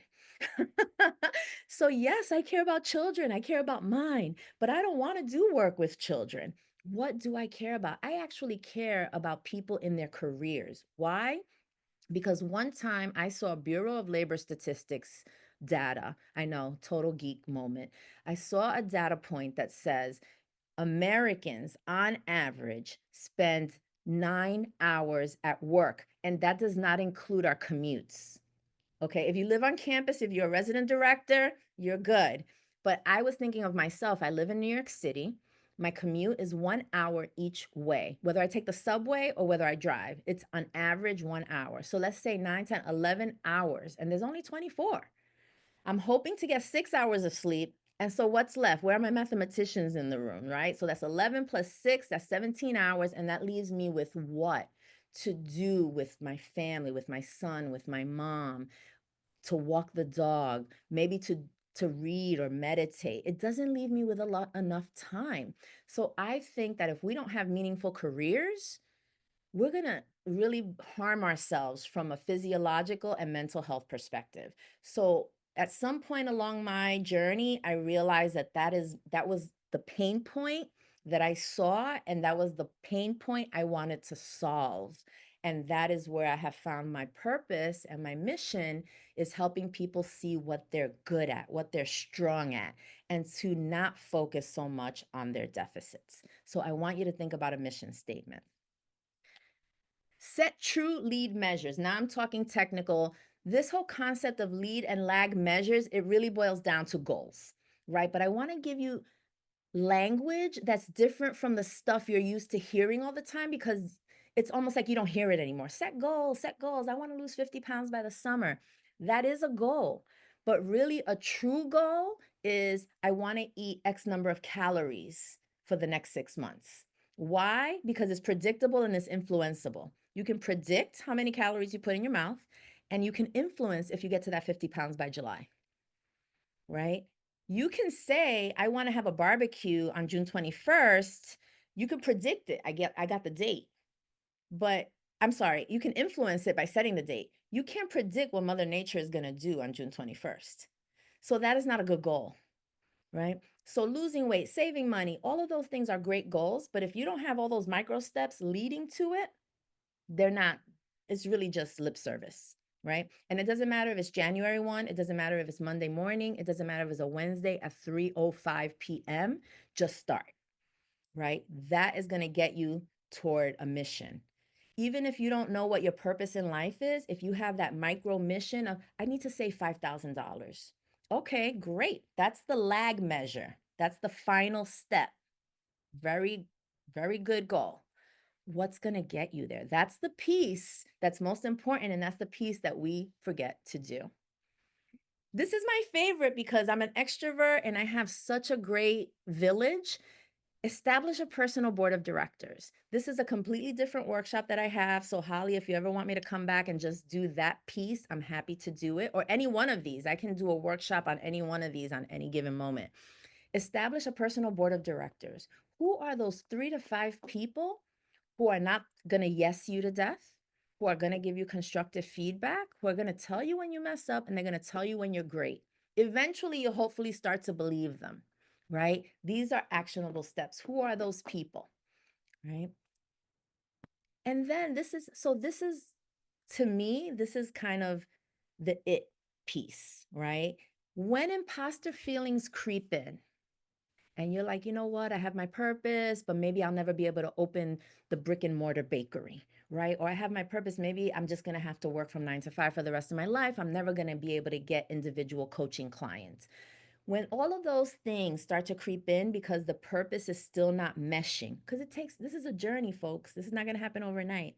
So yes, I care about children. I care about mine, but I don't want to do work with children. What do I care about? I actually care about people in their careers. Why? Because one time I saw Bureau of Labor Statistics data. I know, total geek moment. I saw a data point that says Americans on average spend 9 hours at work, and that does not include our commutes. Okay, if you live on campus, if you're a resident director, you're good. But I was thinking of myself. I live in New York City. My commute is 1 hour each way, whether I take the subway or whether I drive. It's on average 1 hour. So let's say 9, 10, 11 hours, and there's only 24. I'm hoping to get 6 hours of sleep. And so what's left? Where are my mathematicians in the room, right? So that's 11 plus 6, that's 17 hours. And that leaves me with what? to do with my family, with my son, with my mom, to walk the dog, maybe to read or meditate. It doesn't leave me with enough time. So I think that if we don't have meaningful careers, we're going to really harm ourselves from a physiological and mental health perspective. So at some point along my journey, I realized that that was the pain point that I saw, and that was the pain point I wanted to solve. And that is where I have found my purpose, and my mission is helping people see what they're good at, what they're strong at, and to not focus so much on their deficits. So I want you to think about a mission statement. Set true lead measures. Now I'm talking technical. This whole concept of lead and lag measures, it really boils down to goals, right? But I want to give you language that's different from the stuff you're used to hearing all the time, because it's almost like you don't hear it anymore. Set goals, set goals. I want to lose 50 pounds by the summer. That is a goal. But really, a true goal is I want to eat X number of calories for the next 6 months. Why? Because it's predictable and it's influenceable. You can predict how many calories you put in your mouth, and you can influence if you get to that 50 pounds by July, right? You can say, I want to have a barbecue on June 21st. You can predict it. I got the date. But I'm sorry, you can influence it by setting the date. You can't predict what Mother Nature is going to do on June 21st. So that is not a good goal, right? So losing weight, saving money, all of those things are great goals. But if you don't have all those micro steps leading to it, they're not, it's really just lip service, right? And it doesn't matter if it's January 1, it doesn't matter if it's Monday morning, it doesn't matter if it's a Wednesday at 3:05 p.m., just start, right? That is going to get you toward a mission. Even if you don't know what your purpose in life is, if you have that micro mission of, I need to save $5,000. Okay, great. That's the lag measure. That's the final step. Very, very good goal. What's going to get you there? That's the piece that's most important, and that's the piece that we forget to do. This is my favorite because I'm an extrovert and I have such a great village. Establish a personal board of directors. This is a completely different workshop that I have. So Holly, if you ever want me to come back and just do that piece, I'm happy to do it. Or any one of these. I can do a workshop on any one of these on any given moment. Establish a personal board of directors. Who are those 3 to 5 people who are not going to yes you to death, who are going to give you constructive feedback, who are going to tell you when you mess up, and they're going to tell you when you're great. Eventually, you'll hopefully start to believe them, right? These are actionable steps. Who are those people, right? And then this is, to me, this is kind of the it piece, right? When imposter feelings creep in, and you're like, you know what, I have my purpose, but maybe I'll never be able to open the brick and mortar bakery, right? Or I have my purpose, maybe I'm just going to have to work from 9 to 5 for the rest of my life. I'm never going to be able to get individual coaching clients. When all of those things start to creep in because the purpose is still not meshing, because this is a journey, folks. This is not going to happen overnight.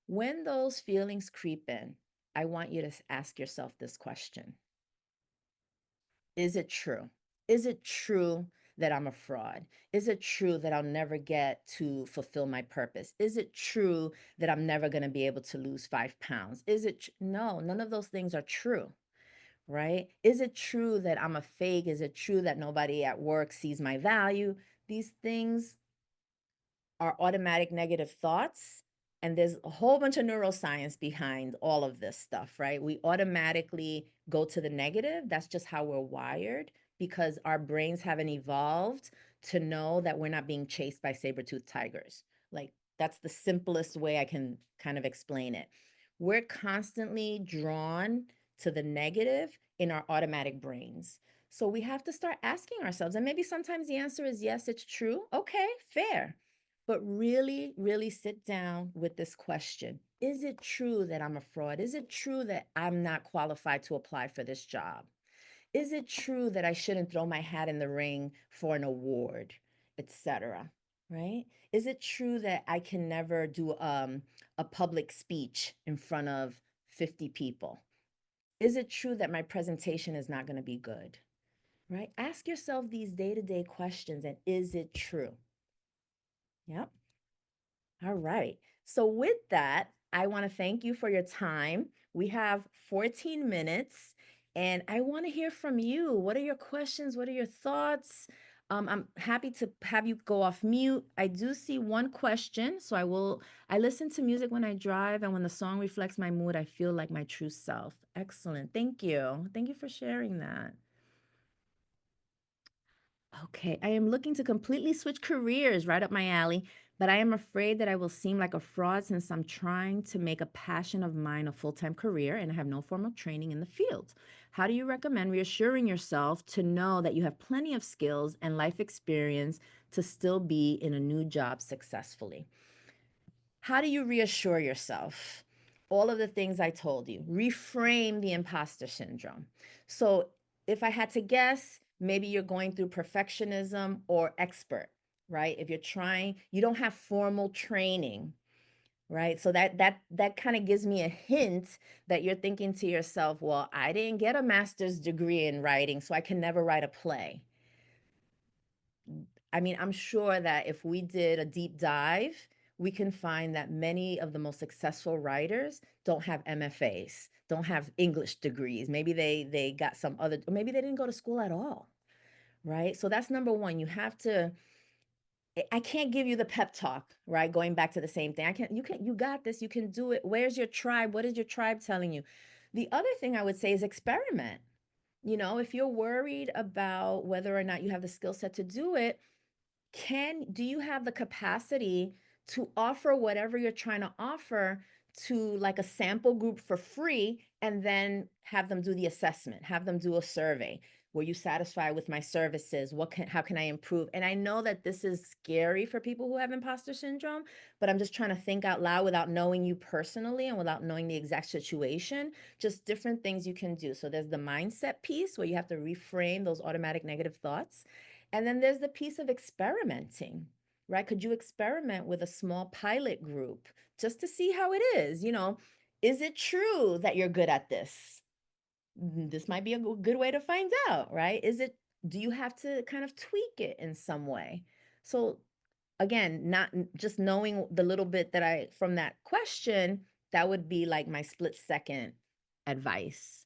When those feelings creep in, I want you to ask yourself this question. Is it true? Is it true that I'm a fraud? Is it true that I'll never get to fulfill my purpose? Is it true that I'm never going to be able to lose 5 pounds? No, none of those things are true, right? Is it true that I'm a fake? Is it true that nobody at work sees my value? These things are automatic negative thoughts. And there's a whole bunch of neuroscience behind all of this stuff, right? We automatically go to the negative. That's just how we're wired, because our brains haven't evolved to know that we're not being chased by saber-toothed tigers. Like, that's the simplest way I can kind of explain it. We're constantly drawn to the negative in our automatic brains. So we have to start asking ourselves, and maybe sometimes the answer is yes, it's true. Okay, fair. But really, really sit down with this question. Is it true that I'm a fraud? Is it true that I'm not qualified to apply for this job? Is it true that I shouldn't throw my hat in the ring for an award, etc.? Right? Is it true that I can never do a public speech in front of 50 people? Is it true that my presentation is not going to be good? Right? Ask yourself these day-to-day questions, and is it true? Yep. All right. So with that, I want to thank you for your time. We have 14 minutes and I want to hear from you. What are your questions? What are your thoughts? I'm happy to have you go off mute. I do see one question, so I listen to music when I drive, and when the song reflects my mood, I feel like my true self. Excellent. Thank you. Thank you for sharing that. Okay, I am looking to completely switch careers, right up my alley, but I am afraid that I will seem like a fraud since I'm trying to make a passion of mine a full-time career and I have no formal training in the field. How do you recommend reassuring yourself to know that you have plenty of skills and life experience to still be in a new job successfully? How do you reassure yourself? All of the things I told you. Reframe the imposter syndrome. So if I had to guess, maybe you're going through perfectionism or expert, right? If you're trying, you don't have formal training, right? So that kind of gives me a hint that you're thinking to yourself, well, I didn't get a master's degree in writing, so I can never write a play. I mean, I'm sure that if we did a deep dive, we can find that many of the most successful writers don't have MFAs, don't have English degrees. Maybe they got some other, or maybe they didn't go to school at all, right? So that's number one. You have to, I can't give you the pep talk, right? Going back to the same thing. You got this, you can do it. Where's your tribe? What is your tribe telling you? The other thing I would say is experiment. You know, if you're worried about whether or not you have the skill set to do it, do you have the capacity to offer whatever you're trying to offer to like a sample group for free and then have them do the assessment, have them do a survey? Were you satisfied with my services? How can I improve? And I know that this is scary for people who have imposter syndrome, but I'm just trying to think out loud without knowing you personally and without knowing the exact situation, just different things you can do. So there's the mindset piece where you have to reframe those automatic negative thoughts. And then there's the piece of experimenting, right? Could you experiment with a small pilot group just to see how it is? You know, is it true that you're good at this? This might be a good way to find out, right? Do you have to kind of tweak it in some way? So again, not just knowing the little bit from that question, that would be like my split second advice.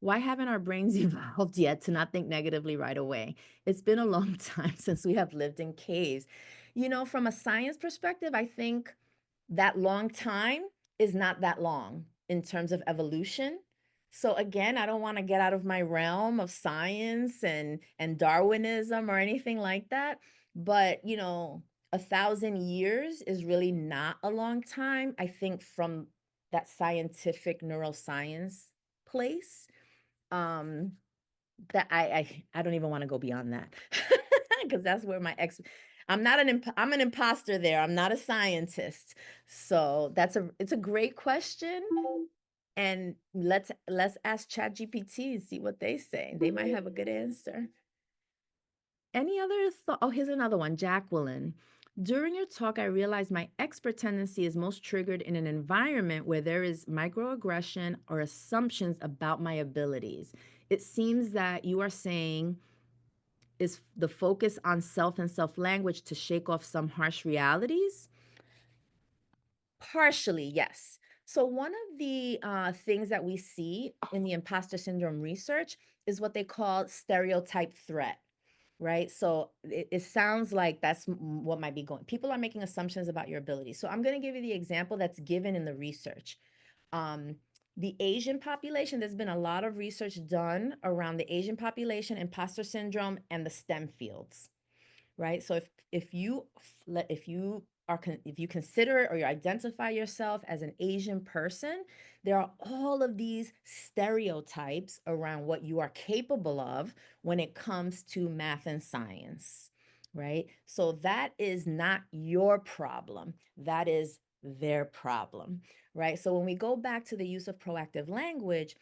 Why haven't our brains evolved yet to not think negatively right away? It's been a long time since we have lived in caves. You know, from a science perspective, I think that long time is not that long in terms of evolution. So again, I don't want to get out of my realm of science and Darwinism or anything like that. But, you know, 1,000 years is really not a long time, I think, from that scientific neuroscience place. That I don't even want to go beyond that because that's where I'm an imposter there. I'm not a scientist. So it's a great question. And let's ask ChatGPT and see what they say. They might have a good answer. Any other thought? Oh, here's another one. Jacqueline. During your talk, I realized my expert tendency is most triggered in an environment where there is microaggression or assumptions about my abilities. It seems that you are saying is the focus on self and self-language to shake off some harsh realities? Partially, yes. So one of the things that we see in the imposter syndrome research is what they call stereotype threat, right? So it sounds like that's what might be going. People are making assumptions about your ability. So I'm going to give you the example that's given in the research. The Asian population, there's been a lot of research done around the Asian population, imposter syndrome, and the STEM fields, right? So if you consider or you identify yourself as an Asian person, there are all of these stereotypes around what you are capable of when it comes to math and science, right? So that is not your problem. That is their problem, right? So when we go back to the use of proactive language,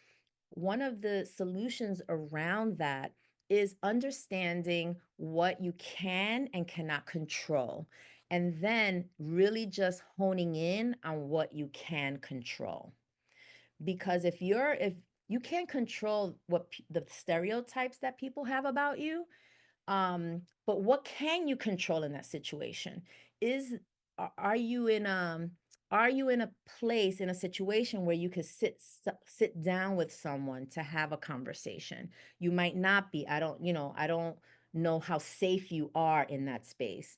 one of the solutions around that is understanding what you can and cannot control, and then really just honing in on what you can control. Because if you can't control the stereotypes that people have about you, but what can you control in that situation? Are you in Are you in a place, in a situation where you could sit down with someone to have a conversation? You might not be. I don't know how safe you are in that space.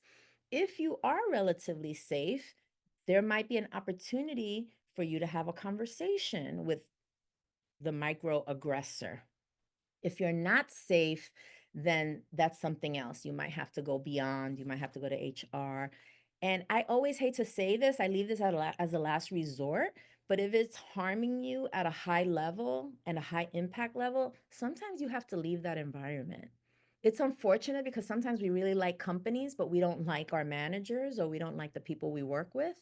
If you are relatively safe, there might be an opportunity for you to have a conversation with the microaggressor. If you're not safe, then that's something else. You might have to go beyond, you might have to go to HR. And I always hate to say this, I leave this as a last resort, but if it's harming you at a high level and a high impact level, sometimes you have to leave that environment. It's unfortunate because sometimes we really like companies, but we don't like our managers or we don't like the people we work with.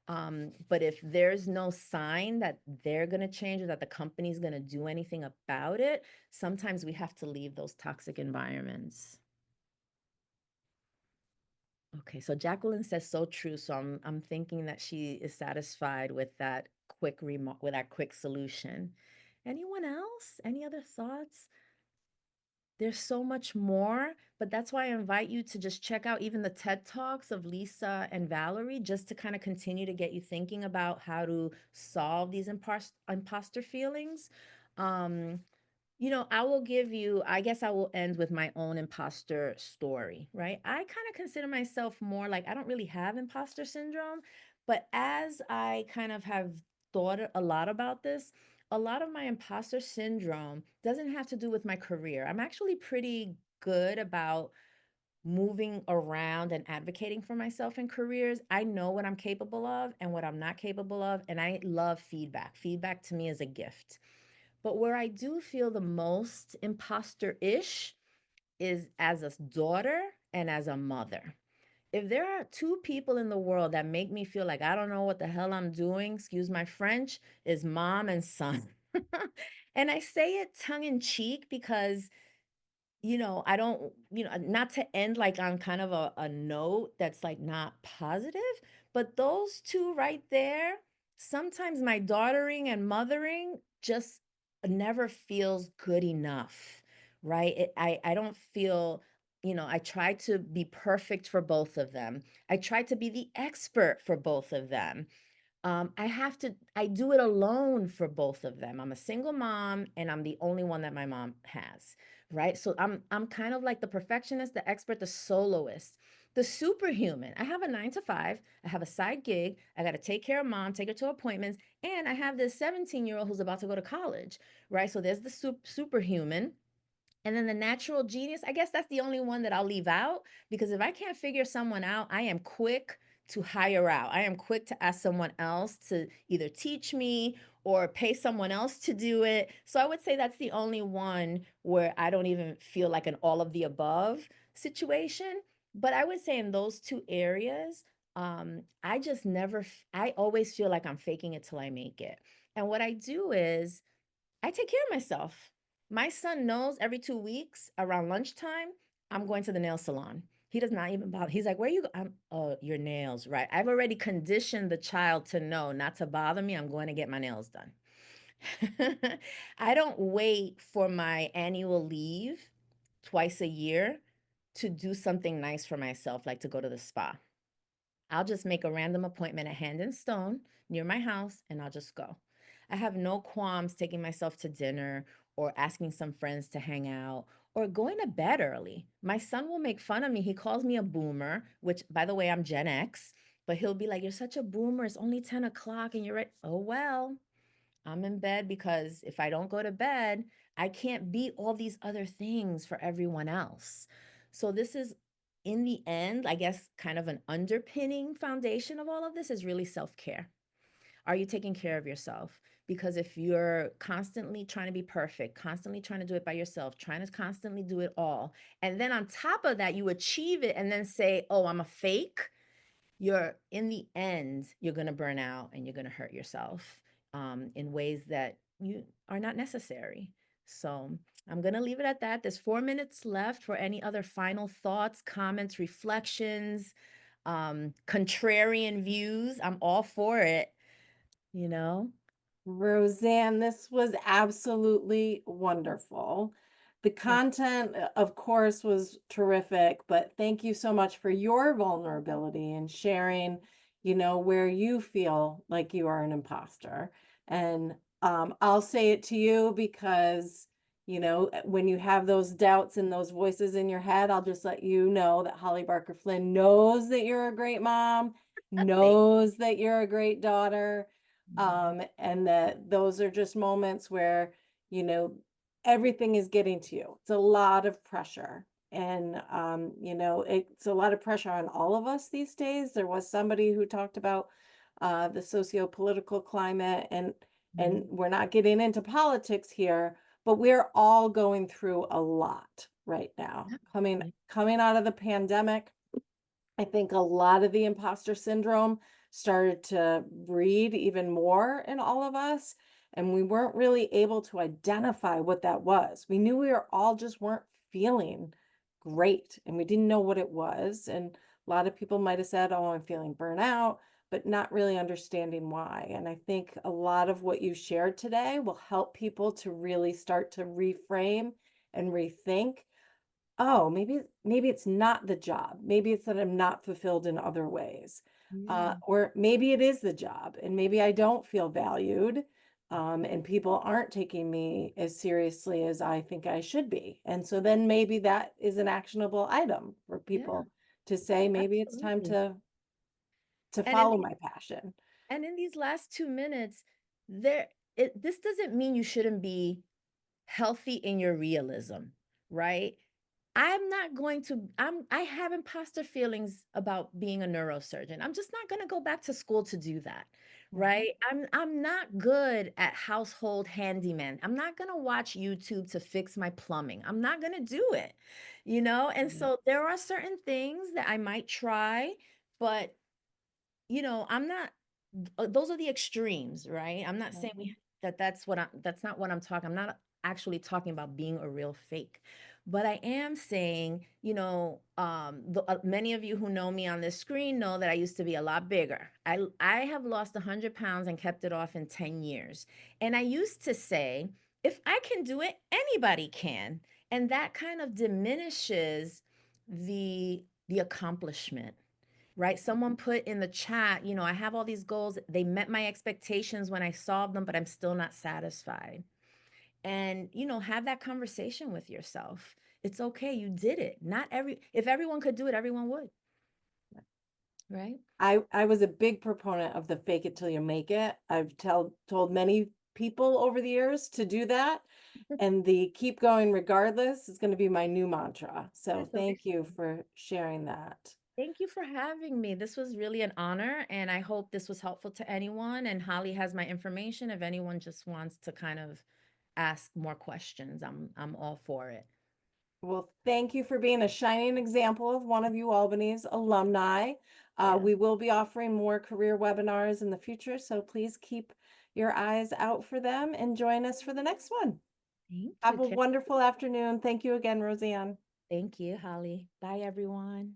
But if there's no sign that they're going to change or that the company's going to do anything about it, sometimes we have to leave those toxic environments. Okay, so Jacqueline says so true. So I'm thinking that she is satisfied with that quick solution. Anyone else? Any other thoughts? There's so much more, but that's why I invite you to just check out even the TED Talks of Lisa and Valerie, just to kind of continue to get you thinking about how to solve these imposter feelings. Um, I guess I will end with my own imposter story, right? I kind of consider myself more like I don't really have imposter syndrome, but as I kind of have thought a lot about this, a lot of my imposter syndrome doesn't have to do with my career. I'm actually pretty good about moving around and advocating for myself in careers. I know what I'm capable of and what I'm not capable of, and I love feedback. Feedback to me is a gift. But where I do feel the most imposter-ish is as a daughter and as a mother. If there are two people in the world that make me feel like I don't know what the hell I'm doing, excuse my French, is mom and son. And I say it tongue in cheek because I don't, not to end like on kind of a note that's like not positive, but those two right there, sometimes my daughtering and mothering just never feels good enough, right? I don't feel, I try to be perfect for both of them. I try to be the expert for both of them. I do it alone for both of them. I'm a single mom and I'm the only one that my mom has, right? So I'm kind of like the perfectionist, the expert, the soloist, the superhuman. I have a 9 to 5, I have a side gig, I got to take care of mom, take her to appointments, and I have this 17-year-old who's about to go to college, right? So there's the superhuman. And then the natural genius, I guess that's the only one that I'll leave out because if I can't figure someone out, I am quick to hire out. I am quick to ask someone else to either teach me or pay someone else to do it. So I would say that's the only one where I don't even feel like an all of the above situation. But I would say in those two areas, I just never, I always feel like I'm faking it till I make it. And what I do is I take care of myself. My son knows every 2 weeks around lunchtime, I'm going to the nail salon. He does not even bother. He's like, where are you? Oh, your nails, right? I've already conditioned the child to know not to bother me. I'm going to get my nails done. I don't wait for my annual leave twice a year to do something nice for myself, like to go to the spa. I'll just make a random appointment at Hand and Stone near my house and I'll just go. I have no qualms taking myself to dinner or asking some friends to hang out or going to bed early. My son will make fun of me. He calls me a boomer, which, by the way, I'm Gen X, but he'll be like, you're such a boomer. It's only 10 o'clock and you're right. Oh, well, I'm in bed because if I don't go to bed, I can't be all these other things for everyone else. So this is, in the end, I guess kind of an underpinning foundation of all of this is really self-care. Are you taking care of yourself? Because if you're constantly trying to be perfect, constantly trying to do it by yourself, trying to constantly do it all, and then on top of that, you achieve it and then say, oh, I'm a fake, in the end, you're going to burn out and you're going to hurt yourself in ways that you are not necessary. So I'm going to leave it at that. There's 4 minutes left for any other final thoughts, comments, reflections, contrarian views. I'm all for it, you know? Rosann, this was absolutely wonderful. The content, of course, was terrific, but thank you so much for your vulnerability and sharing, where you feel like you are an imposter. And I'll say it to you because, when you have those doubts and those voices in your head, I'll just let you know that Holly Barker Flynn knows that you're a great mom, knows that you're a great daughter, and that those are just moments where, everything is getting to you. It's a lot of pressure. And, it's a lot of pressure on all of us these days. There was somebody who talked about the socio-political climate, and we're not getting into politics here, but we're all going through a lot right now. Coming out of the pandemic, I think a lot of the imposter syndrome started to breed even more in all of us. And we weren't really able to identify what that was. We knew we were all just weren't feeling great and we didn't know what it was. And a lot of people might have said, oh, I'm feeling burnout, but not really understanding why. And I think a lot of what you shared today will help people to really start to reframe and rethink, oh, maybe it's not the job. Maybe it's that I'm not fulfilled in other ways. Or maybe it is the job and maybe I don't feel valued. And people aren't taking me as seriously as I think I should be. And so then maybe that is an actionable item for people to say, maybe it's time Absolutely. to And in follow my passion. And in these last 2 minutes, this doesn't mean you shouldn't be healthy in your realism, right? I have imposter feelings about being a neurosurgeon. I'm just not going to go back to school to do that, right? I'm not good at household handyman. I'm not going to watch YouTube to fix my plumbing. I'm not going to do it, And so there are certain things that I might try, but I'm not those are the extremes, right? I'm not saying that's not what I'm talking. I'm not actually talking about being a real fake. But I am saying, many of you who know me on this screen know that I used to be a lot bigger. I have lost 100 pounds and kept it off in 10 years. And I used to say, if I can do it, anybody can. And that kind of diminishes the accomplishment, right? Someone put in the chat, I have all these goals. They met my expectations when I solved them, but I'm still not satisfied. And, have that conversation with yourself. It's okay. You did it. If everyone could do it, everyone would. Right? I was a big proponent of the fake it till you make it. I've told many people over the years to do that. And the keep going regardless is going to be my new mantra. So That's thank you amazing. for sharing that. Thank you for having me. This was really an honor, and I hope this was helpful to anyone. And Holly has my information if anyone just wants to kind of ask more questions. I'm all for it. Well, thank you for being a shining example of one of UAlbany's alumni. Yeah. We will be offering more career webinars in the future, so please keep your eyes out for them and join us for the next one. Thank Have you. a wonderful afternoon. Thank you again, Rosann. Thank you, Holly. Bye, everyone.